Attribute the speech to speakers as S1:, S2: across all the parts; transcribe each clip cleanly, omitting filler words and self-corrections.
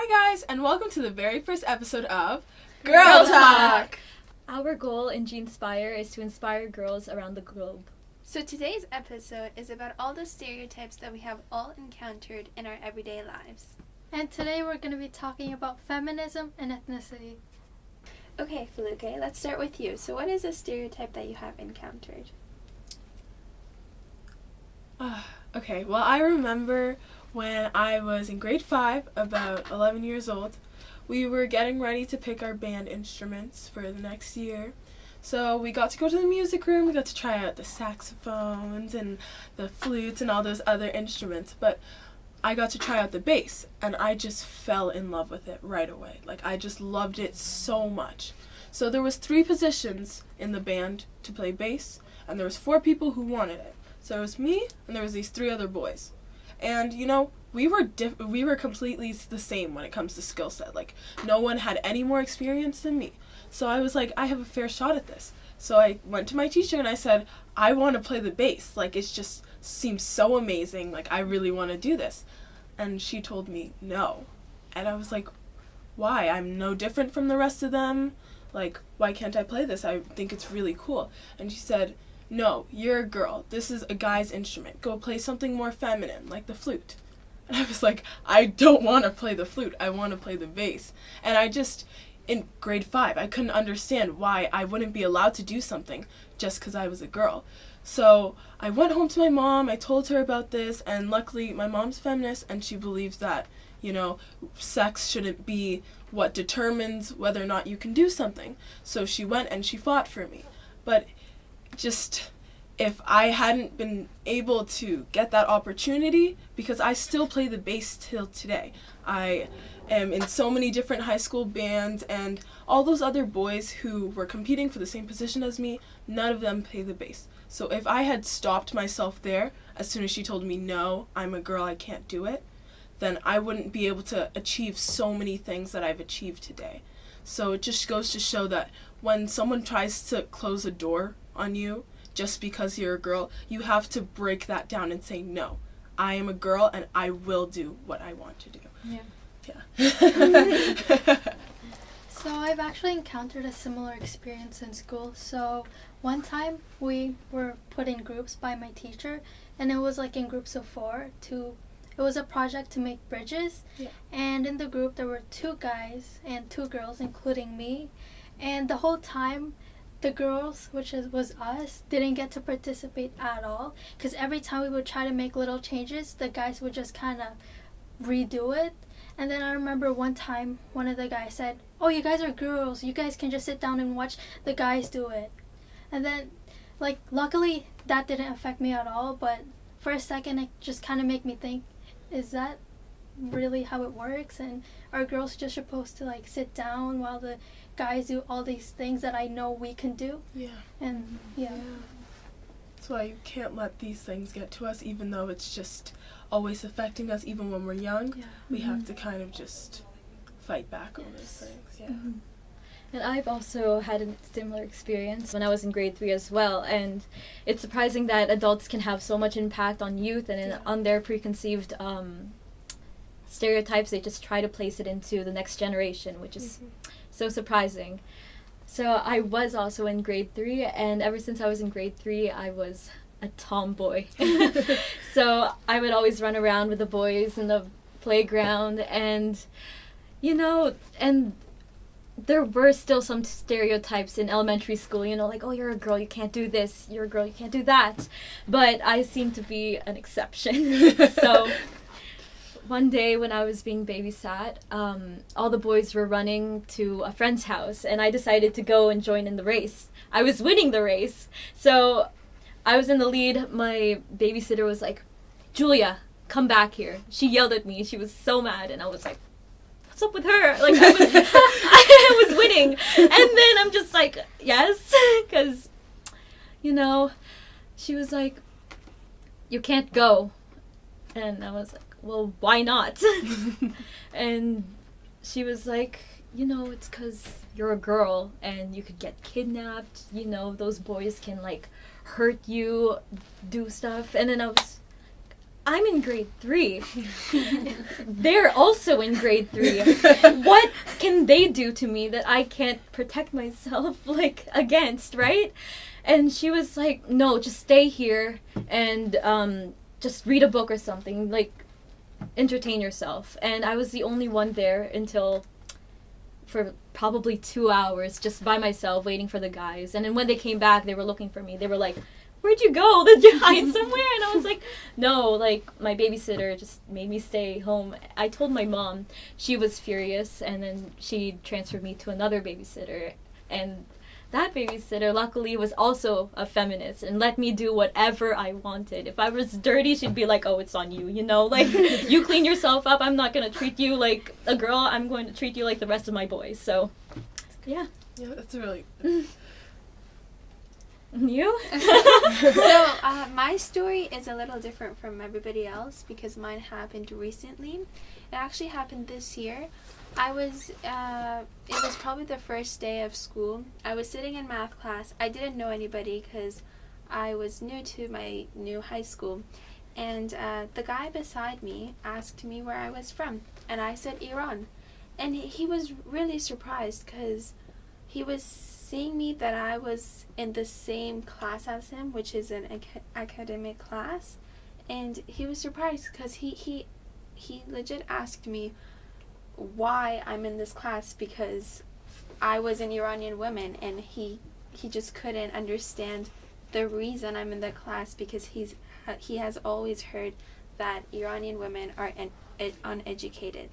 S1: Hi guys, and welcome to the very first episode of Girl Talk!
S2: Our goal in G-Inspire is to inspire girls around the globe.
S3: So today's episode is about all the stereotypes that we have all encountered in our everyday lives.
S4: And today we're going to be talking about feminism and ethnicity.
S3: Okay, Foluke, let's start with you. So what is a stereotype that you have encountered?
S1: Okay, well, I remember when I was in grade 5, about 11 years old, we were getting ready to pick our band instruments for the next year. So we got to go to the music room, we got to try out the saxophones and the flutes and all those other instruments, but I got to try out the bass, and I just fell in love with it right away. Like, I just loved it so much. So there was 3 positions in the band to play bass, and there was 4 people who wanted it. So it was me, and there was these 3 other boys. And, you know, we were completely the same when it comes to skill set. Like, no one had any more experience than me. So I was like, I have a fair shot at this. So I went to my teacher and I said, I want to play the bass. Like, it just seems so amazing. Like, I really want to do this. And she told me no. And I was like, why? I'm no different from the rest of them. Like, why can't I play this? I think it's really cool. And she said, no, you're a girl. This is a guy's instrument. Go play something more feminine, like the flute. And I was like, I don't want to play the flute. I want to play the bass. And I just, in grade 5, I couldn't understand why I wouldn't be allowed to do something just because I was a girl. So I went home to my mom, I told her about this, and luckily my mom's feminist, and she believes that, you know, sex shouldn't be what determines whether or not you can do something. So she went and she fought for me. But just, if I hadn't been able to get that opportunity, because I still play the bass till today. I am in so many different high school bands, and all those other boys who were competing for the same position as me, none of them play the bass. So if I had stopped myself there, as soon as she told me, no, I'm a girl, I can't do it, then I wouldn't be able to achieve so many things that I've achieved today. So it just goes to show that when someone tries to close a door on you just because you're a girl, you have to break that down and say, no, I am a girl and I will do what I want to do. Yeah.
S4: So I've actually encountered a similar experience in school. So one time we were put in groups by my teacher, and it was like in groups of 4 it was a project to make bridges. Yeah. And in the group there were 2 guys and 2 girls, including me. And the whole time the girls, which was us, didn't get to participate at all, because every time we would try to make little changes, the guys would just kind of redo it. And then I remember one time one of the guys said, oh, you guys are girls, you guys can just sit down and watch the guys do it. And then, like, luckily that didn't affect me at all, but for a second it just kind of made me think, is that really how it works? And are girls just supposed to, like, sit down while the guys do all these things that I know we can do?
S1: Yeah.
S4: And yeah.
S1: That's why you can't let these things get to us, even though it's just always affecting us, even when we're young. Yeah. We have to kind of just fight back on those things. Yeah.
S2: Mm-hmm. And I've also had a similar experience when I was in grade 3 as well, and it's surprising that adults can have so much impact on youth and on their preconceived stereotypes. They just try to place it into the next generation, which is so surprising. So I was also in grade 3, and ever since I was in grade 3, I was a tomboy. So I would always run around with the boys in the playground, and, you know, and there were still some stereotypes in elementary school, you know, like, oh, you're a girl, you can't do this, you're a girl, you can't do that. But I seem to be an exception. So one day when I was being babysat, all the boys were running to a friend's house, and I decided to go and join in the race. I was winning the race, so I was in the lead. My babysitter was like, Julia, come back here. She yelled at me. She was so mad, and I was like, what's up with her? Like, I was winning. And then I'm just like, yes, because, you know, she was like, you can't go. And I was like, well, why not? And she was like, you know, it's because you're a girl and you could get kidnapped. You know, those boys can, like, hurt you, do stuff. And then I was, I'm in grade 3. They're also in grade 3. What can they do to me that I can't protect myself, like, against, right? And she was like, no, just stay here and just read a book or something, like, entertain yourself. And I was the only one there for probably 2 hours, just by myself, waiting for the guys. And then when they came back, they were looking for me. They were like, where'd you go? Did you hide somewhere? And I was like, no, like, my babysitter just made me stay home. I told my mom. She was furious, and then she transferred me to another babysitter. And that babysitter, luckily, was also a feminist and let me do whatever I wanted. If I was dirty, she'd be like, oh, it's on you, you know? Like, you clean yourself up. I'm not going to treat you like a girl. I'm going to treat you like the rest of my boys. So, yeah.
S1: Yeah, that's really...
S2: You?
S3: So, my story is a little different from everybody else because mine happened recently. It actually happened this year. It was probably the first day of school. I was sitting in math class. I didn't know anybody because I was new to my new high school. And the guy beside me asked me where I was from. And I said Iran. And he was really surprised because he was seeing me that I was in the same class as him, which is an academic class. And he was surprised because he legit asked me why I'm in this class because I was an Iranian woman, and he just couldn't understand the reason I'm in the class because he has always heard that Iranian women are uneducated.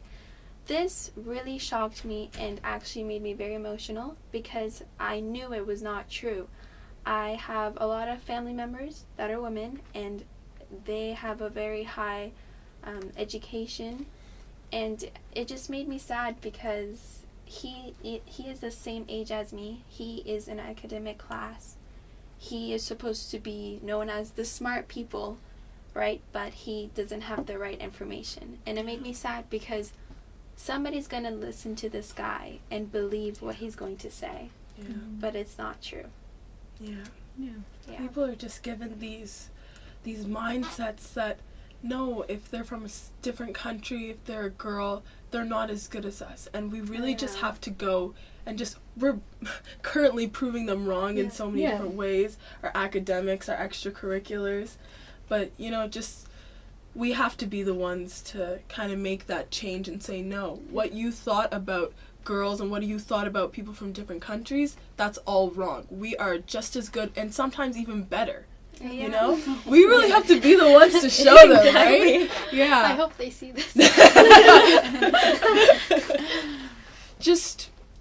S3: This really shocked me and actually made me very emotional because I knew it was not true. I have a lot of family members that are women, and they have a very high education. And it just made me sad because he is the same age as me. He is in academic class. He is supposed to be known as the smart people, right? But he doesn't have the right information. And it made me sad because somebody's going to listen to this guy and believe what he's going to say.
S1: Yeah.
S3: But it's not true.
S1: Yeah.
S3: Yeah.
S1: People are just given these mindsets that, no, if they're from a different country, if they're a girl, they're not as good as us. And we really just have to go and we're currently proving them wrong in so many different ways. Our academics, our extracurriculars. But, we have to be the ones to kind of make that change and say, no, what you thought about girls and what you thought about people from different countries, that's all wrong. We are just as good and sometimes even better.
S3: Yeah.
S1: You know? We really have to be the ones to show them, right? Yeah.
S4: I hope they see this.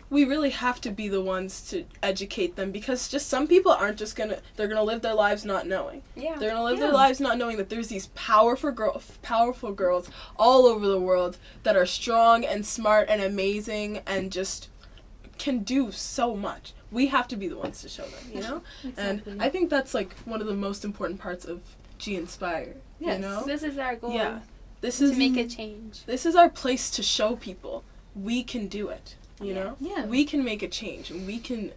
S1: We really have to be the ones to educate them because just some people aren't just they're gonna live their lives not knowing.
S3: Yeah.
S1: They're gonna live their lives not knowing that there's these powerful girls all over the world that are strong and smart and amazing and just can do so much. We have to be the ones to show them, you know?
S2: Exactly.
S1: And I think that's like one of the most important parts of G Inspire.
S2: Yes.
S1: You know?
S3: This is our goal.
S1: Yeah.
S3: To make a change.
S1: This is our place to show people we can do it. You know?
S2: Yeah.
S1: We can make a change and we can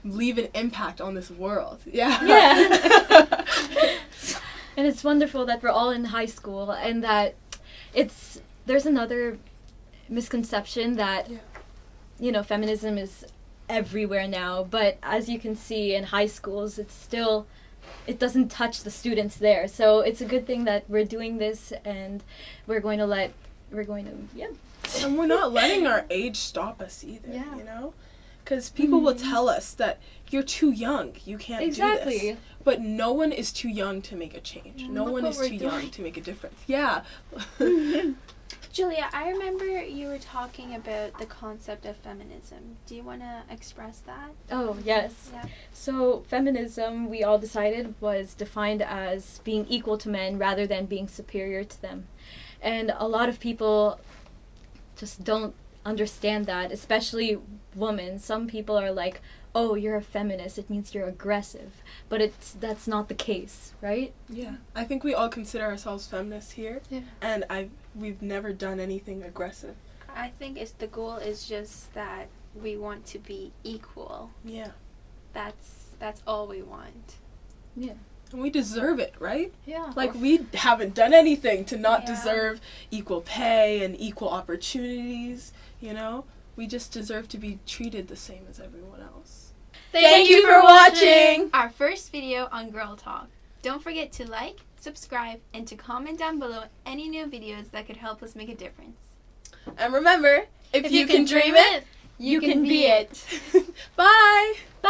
S1: leave an impact on this world. Yeah.
S2: Yeah. And it's wonderful that we're all in high school and that there's another misconception that, feminism is everywhere now. But as you can see in high schools, it doesn't touch the students there. So it's a good thing that we're doing this and
S1: And we're not letting our age stop us either,
S4: Yeah.
S1: you know? Because people will tell us that you're too young, you can't do this. But no one is too young to make a change. No
S4: Look
S1: one
S4: what
S1: is
S4: we're
S1: too young
S4: doing.
S1: to make a difference. Yeah.
S3: Julia, I remember you were talking about the concept of feminism. Do you want to express that?
S2: Oh, yes.
S3: Yeah.
S2: So feminism, we all decided, was defined as being equal to men rather than being superior to them. And a lot of people just don't understand that, especially women. Some people are like, oh, you're a feminist, it means you're aggressive. But that's not the case, right?
S1: Yeah. I think we all consider ourselves feminists here.
S4: Yeah.
S1: And we've never done anything aggressive.
S3: I think the goal is just that we want to be equal.
S1: Yeah.
S3: That's all we want.
S2: Yeah.
S1: And we deserve it, right?
S4: Yeah.
S1: Like, we haven't done anything to not
S3: Yeah.
S1: deserve equal pay and equal opportunities, you know? We just deserve to be treated the same as everyone else.
S3: Thank
S1: you for watching!
S3: Our first video on Girl Talk. Don't forget to like, subscribe, and to comment down below any new videos that could help us make a difference.
S1: And remember, if you can dream it,
S2: You can be it.
S1: Bye!
S2: Bye!